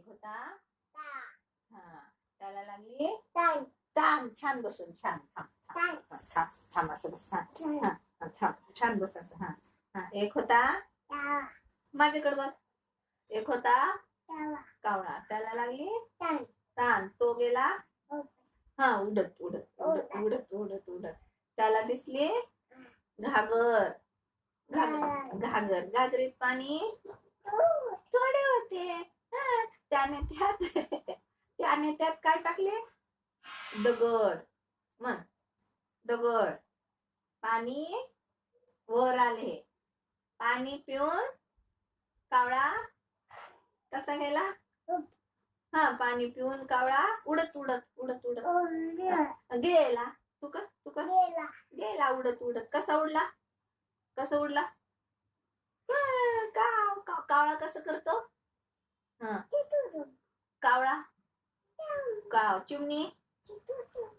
एक होता हा, त्याला लागली छान छान बसून छान थांब असं बस. थांब छान बस असं. हा एक होता माझ्याकडे बघ. एक होता कावळा, त्याला लागली ताण, तो गेला उडत उडत उडत उडत उडत उडत. त्याला दिसली घागर घागर, घागरीत पाणी थोडे होते. त्याने त्यात काय टाकले? दगड. मग दगड, पाणी वर आले. पाणी पिऊन कावळा कसा गेला? पाणी पिऊन कावळा उडत उडत उडत उडत गेला. तू का गेला उडत उडत. कसा उडला? कावळा कसं करतो? कावळा चिमणी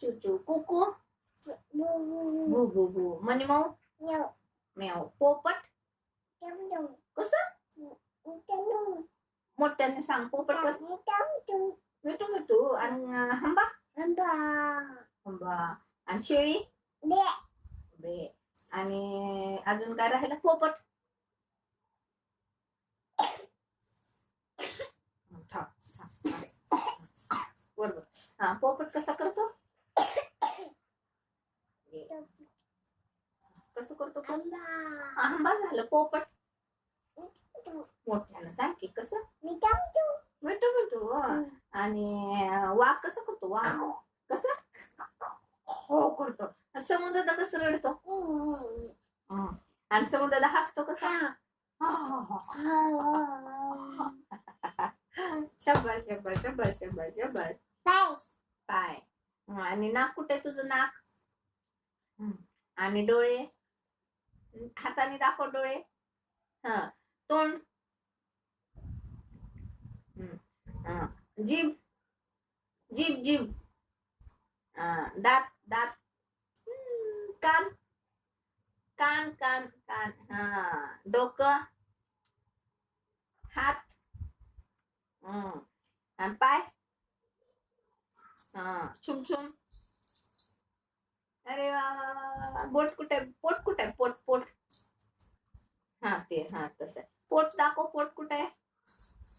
चुचू, कुकू भू भू भू, मनीमाऊ म्याव, पोपट कसं? मोठ्याने सांग. पोपट मिठू मिठू. आणि हंबा आणि शेळी बे. आणि अजून काय राहिलं? पोपट. बरोबर. पोपट कसा करतो? कसं करतो? हंबा झालं. पोपट मोठ्यानं सांग की कसं? मिठू मिठू. आणि वाघ कसं करतो? वाघ कसं हो करतो. समुद्रात कसं रडतो? आणि समुद्रात हसतो कसा? शब्बास शब्बास शब्बास शब्बास शब्बास. पाय. आणि नाक कुठे तुझं? नाक. आणि डोळे हाताने दाखव डोळे. तोंड. जीभ जीभ जीभ. दात दात. कान कान कान कान. डोकं, हात, आणि पाय छुम छुम. अरे वा. बोट कुठे? पोट कुठे? पोट पोट. ते तसं. पोट दाखव. पोट कुठे?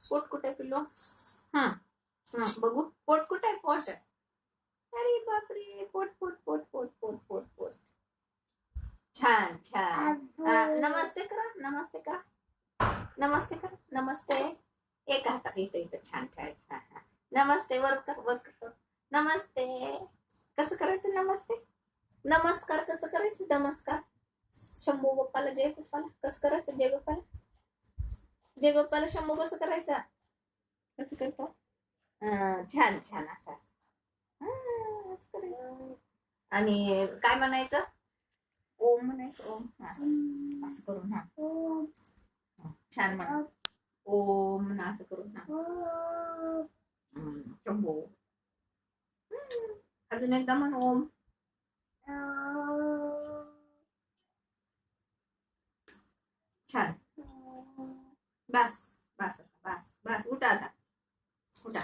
पोट कुठे पिल्लू? बघू. पोट कुठे? पोट. अरे बापरे. पोट पोट पोट पोट पोट पोट पोट. छान छान. नमस्ते करा. नमस्ते करा. नमस्ते करा. नमस्ते. एक हातात इथं छान ठेवायचं. नमस्ते. वर कर. नमस्ते कसं करायचं? नमस्ते. नमस्कार कसं करायचं? नमस्कार. शंभू बाप्पाला जय बाप्पाला कसं करायचं? जय बाप्पाला. जय बाप्पाला शंभू कसं करायचा? कसं करतो? छान छान असं. आणि काय म्हणायचं? ओम म्हणायचं. ओम असं करून. छान म्हणा. ओम ना असं करून. शंभू. अजून एकदा म्हण. ओम. छान. बस बस बस बस. उठा आता. उठा.